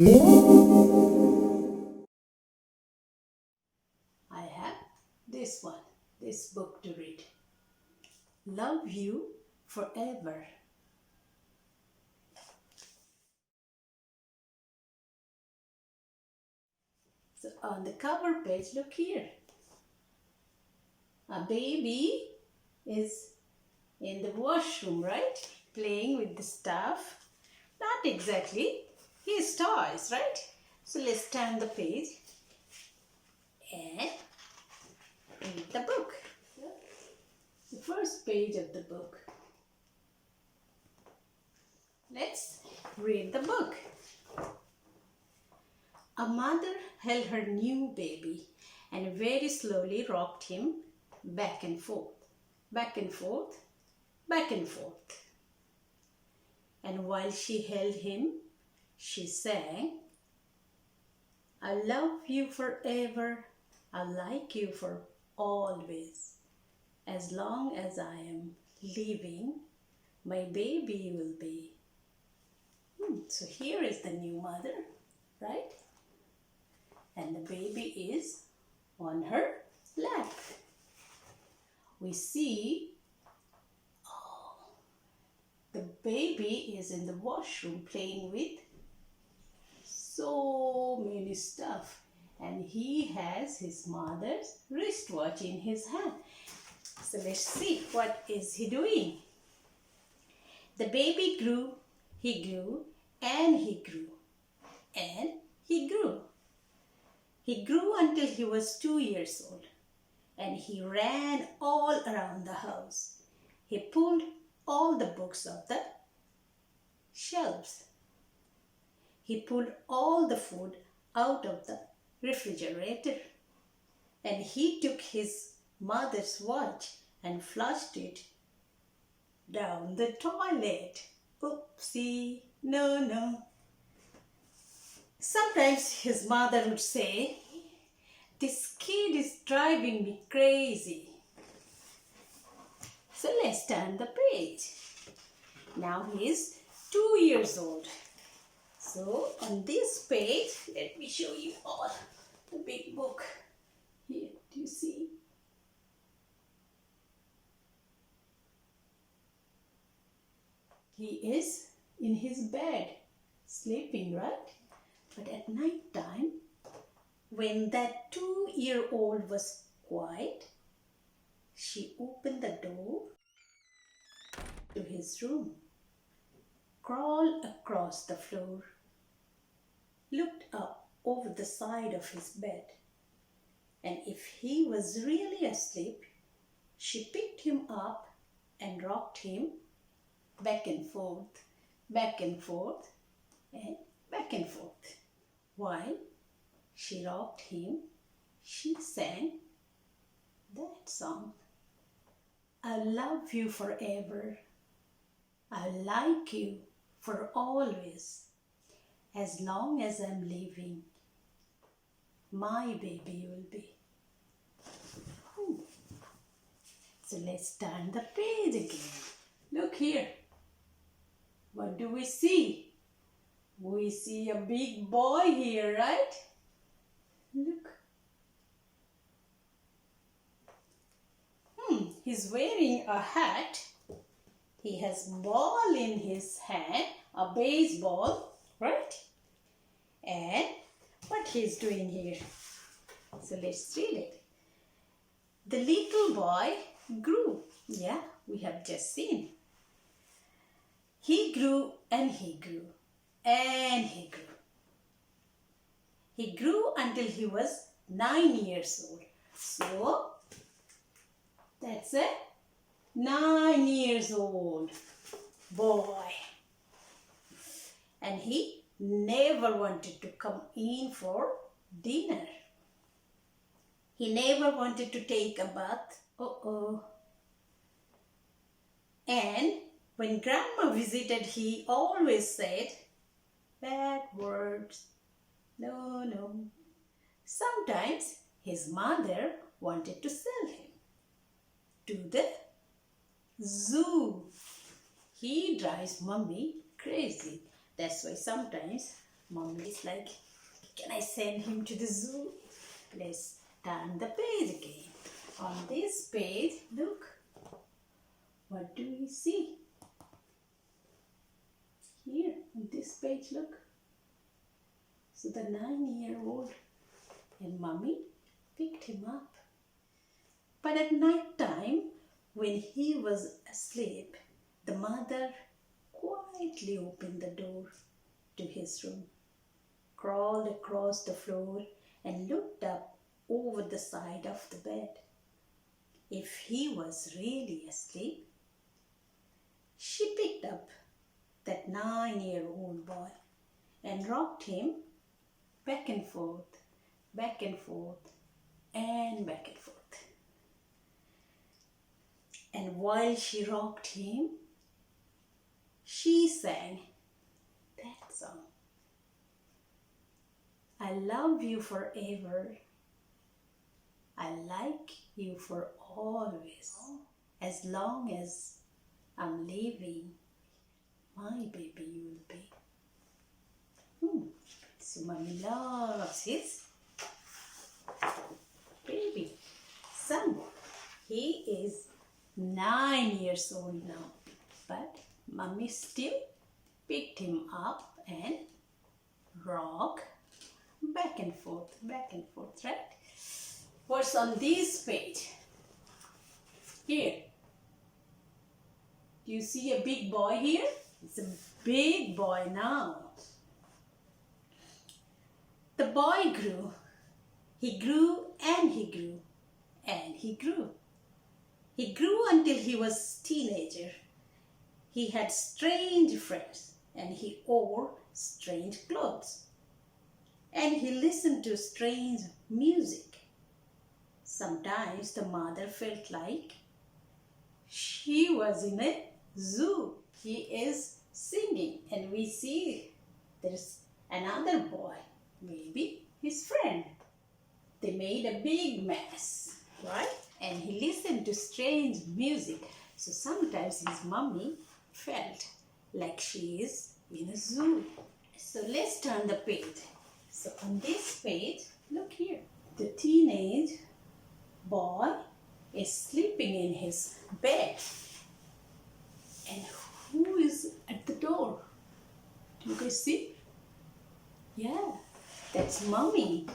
I have this book to read. Love You Forever. So on the cover page, look here. A baby is in the washroom, right? Playing with the stuff. Not exactly. His toys, right? So let's turn the page and read the book. The first page of the book. Let's read the book. A mother held her new baby and very slowly rocked him back and forth, back and forth, back and forth. And while she held him, she sang, I love you forever, I like you for always. As long as I am living, my baby will be. So here is the new mother, right? And the baby is on her lap. We see the baby is in the washroom playing with so many stuff, and he has his mother's wristwatch in his hand. So let's see, what is he doing? The baby grew, he grew, and he grew, and he grew. He grew until he was 2 years old, and he ran all around the house. He pulled all the books off the shelves. He pulled all the food out of the refrigerator, and he took his mother's watch and flushed it down the toilet. Oopsie, no. Sometimes his mother would say, this kid is driving me crazy. So let's turn the page. Now he is 2 years old. So on this page, let me show you all the big book. Here, do you see? He is in his bed, sleeping, right? But at night time, when that 2-year-old was quiet, she opened the door to his room, crawled across the floor, looked up over the side of his bed, and if he was really asleep, she picked him up and rocked him back and forth, back and forth, and back and forth. While she rocked him, she sang that song. I love you forever. I like you for always. As long as I'm living, my baby will be. So let's turn the page again. Look here. What do we see? We see a big boy here, right? Look. He's wearing a hat. He has ball in his hand, a baseball, right? And what he's doing here? So let's read it. The little boy grew. Yeah, we have just seen. He grew and he grew and he grew. He grew until he was 9 years old. So that's a 9 years old boy. And he never wanted to come in for dinner. He never wanted to take a bath. And when grandma visited, he always said bad words. No. Sometimes his mother wanted to sell him to the zoo. He drives mommy crazy. That's why sometimes Mommy is like, can I send him to the zoo? Let's turn the page again. On this page, look, what do we see? Here, on this page, look. So the 9-year-old and Mommy picked him up. But at night time, when he was asleep, the mother quietly opened the door to his room, crawled across the floor and looked up over the side of the bed. If he was really asleep, she picked up that 9-year-old boy and rocked him back and forth, back and forth, and back and forth. And while she rocked him, she sang that song. I love you forever. I like you for always. As long as I'm living, my baby you will be. So Mommy loves his baby son. He is 9 years old now, but Mommy still picked him up and rock back and forth, right? What's on this page? Here. Do you see a big boy here? It's a big boy now. The boy grew. He grew and he grew and he grew. He grew until he was a teenager. He had strange friends and he wore strange clothes. And he listened to strange music. Sometimes the mother felt like she was in a zoo. He is singing and we see there's another boy, maybe his friend. They made a big mess, right? And he listened to strange music. So sometimes his mommy felt like she is in a zoo. So let's turn the page. So on this page, look here. The teenage boy is sleeping in his bed. And who is at the door? Do you guys see? Yeah, that's Mommy.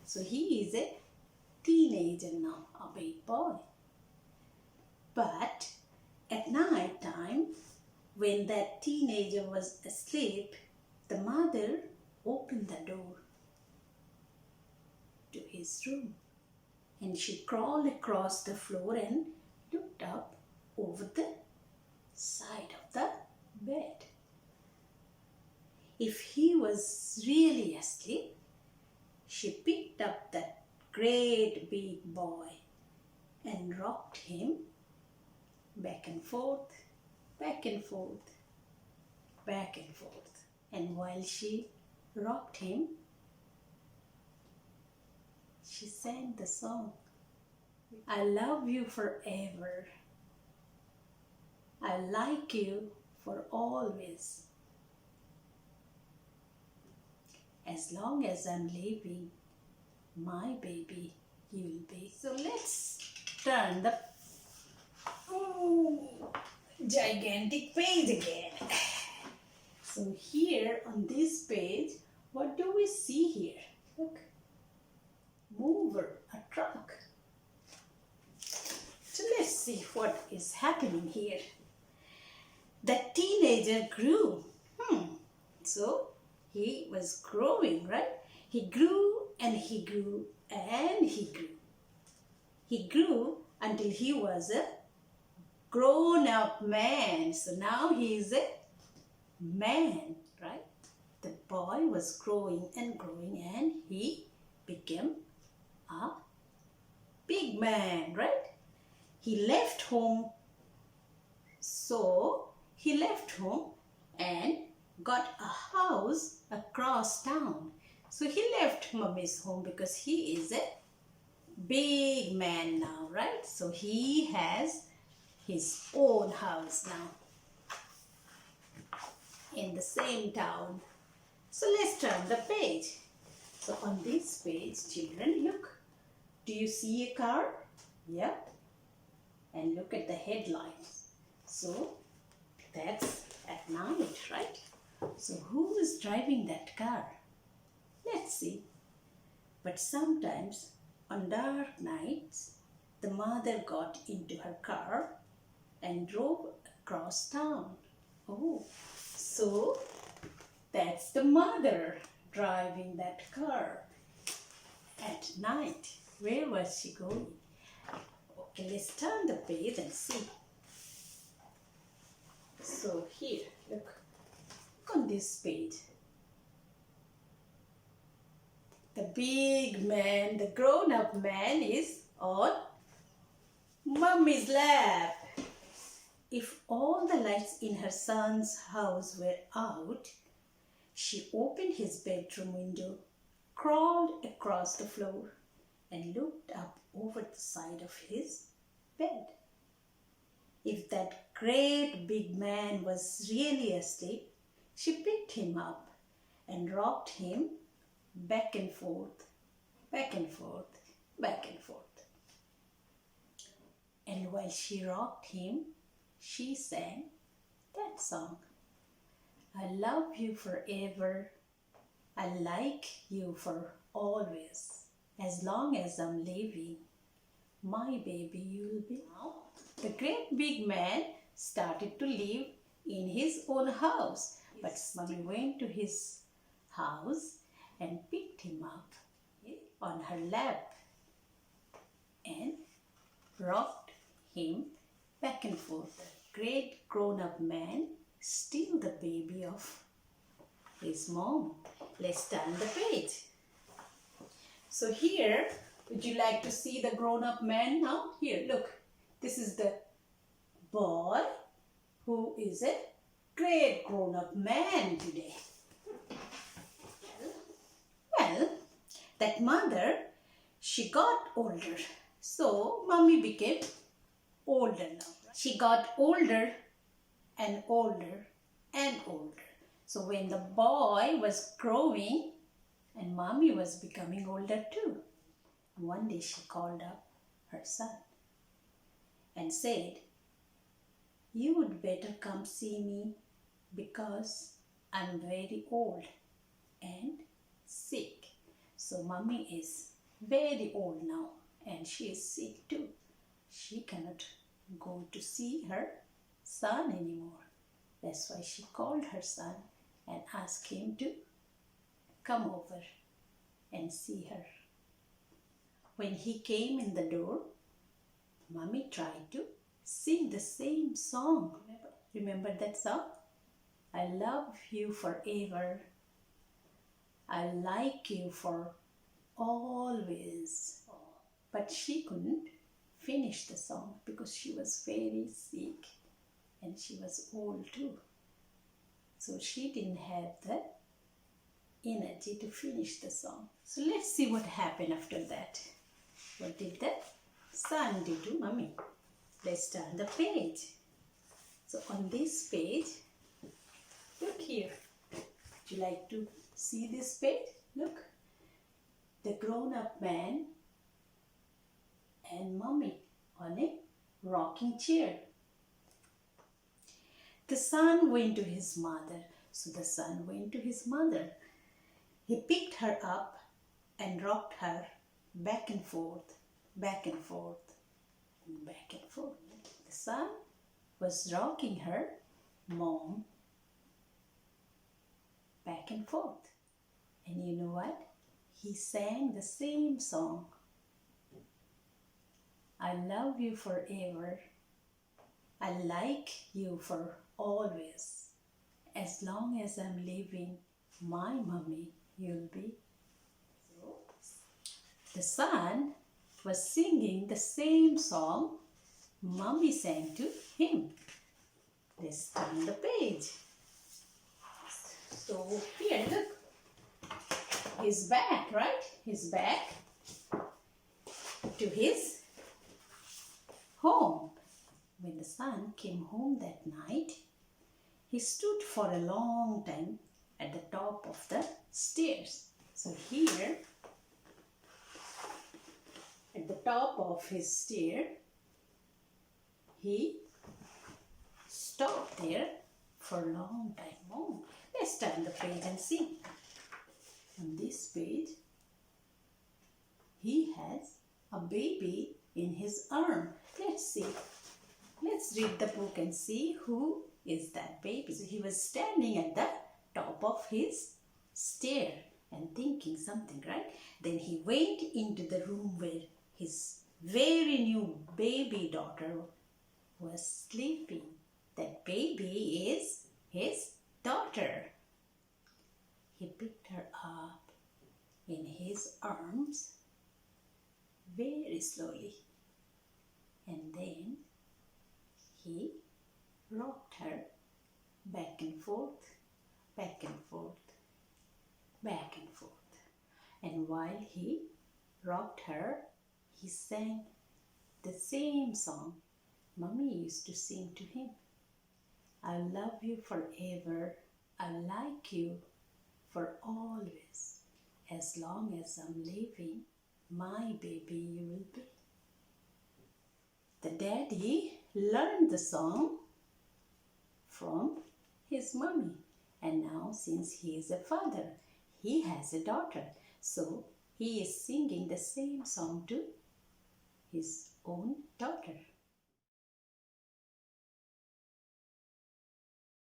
So he is a teenager now, a big boy. But at night time, when that teenager was asleep, the mother opened the door to his room. And she crawled across the floor and looked up over the side of the bed. If he was really asleep, she picked up that great big boy and rocked him back and forth, back and forth, back and forth. And while she rocked him, she sang the song, I love you forever. I like you for always. As long as I'm living, my baby you'll be. So let's turn the gigantic page again. So here on this page, what do we see here? Look, mover, a truck. So let's see what is happening here. The teenager grew. So he was growing, right? He grew and he grew and he grew. He grew until he was a grown-up man. So now he is a man, right? The boy was growing and growing and he became a big man, right? He left home. So he left home and got a house across town. So he left Mommy's home because he is a big man now, right? So he has his own house now. in the same town. So let's turn the page. So on this page, children, look. Do you see a car? Yep. And look at the headlights. So that's at night, right? So who is driving that car? Let's see. But sometimes on dark nights, the mother got into her car and drove across town. Oh, so that's the mother driving that car at night. Where was she going? Okay, let's turn the page and see. So here, look on this page. The big man, the grown-up man is on Mummy's lap. If all the lights in her son's house were out, she opened his bedroom window, crawled across the floor, and looked up over the side of his bed. If that great big man was really asleep, she picked him up and rocked him back and forth, back and forth, back and forth. And while she rocked him, she sang that song. I love you forever. I like you for always. As long as I'm living, my baby you'll be. Now, the great big man started to live in his own house. But Mommy went to his house and picked him up on her lap and rocked him back and forth. The great grown-up man still the baby of his mom. Let's turn the page. So here, would you like to see the grown-up man now? Here, look. This is the boy who is a great grown-up man today. Well, that mother, she got older. So, Mommy became older now. She got older and older and older. So, when the boy was growing and Mommy was becoming older too, one day she called up her son and said, you would better come see me because I'm very old and sick. So Mommy is very old now and she is sick too. She cannot go to see her son anymore. That's why she called her son and asked him to come over and see her. When he came in the door, Mommy tried to sing the same song. Remember that song? I love you forever. I like you for always. But she couldn't finish the song because she was very sick and she was old too. So she didn't have the energy to finish the song. So let's see what happened after that. What did the son do to Mommy? Let's turn the page. So on this page, look here. Would you like to see this page? Look. The grown-up man and Mommy on a rocking chair. The son went to his mother. So the son went to his mother. He picked her up and rocked her back and forth, back and forth, and back and forth. The son was rocking her mom back and forth. And you know what? He sang the same song. I love you forever. I like you for always. As long as I'm living, my mommy, you'll be. So, the son was singing the same song Mommy sang to him. Let's turn the page. So here, look. He's back, right? He's back to his home. When the son came home that night, he stood for a long time at the top of the stairs. So here, at the top of his stair, he stopped there for a long time. Oh, let's turn the page and see. On this page, he has a baby in his arm. Let's see. Let's read the book and see who is that baby. So he was standing at the top of his stair and thinking something, right? Then he went into the room where his very new baby daughter was sleeping. That baby is his daughter. He picked her up in his arms very slowly, and then he rocked her back and forth, back and forth, back and forth. And while he rocked her, he sang the same song Mummy used to sing to him. I love you forever. I like you for always. As long as I'm living, my baby you will be. The daddy learned the song from his mommy. And now, since he is a father, he has a daughter. So he is singing the same song to his own daughter.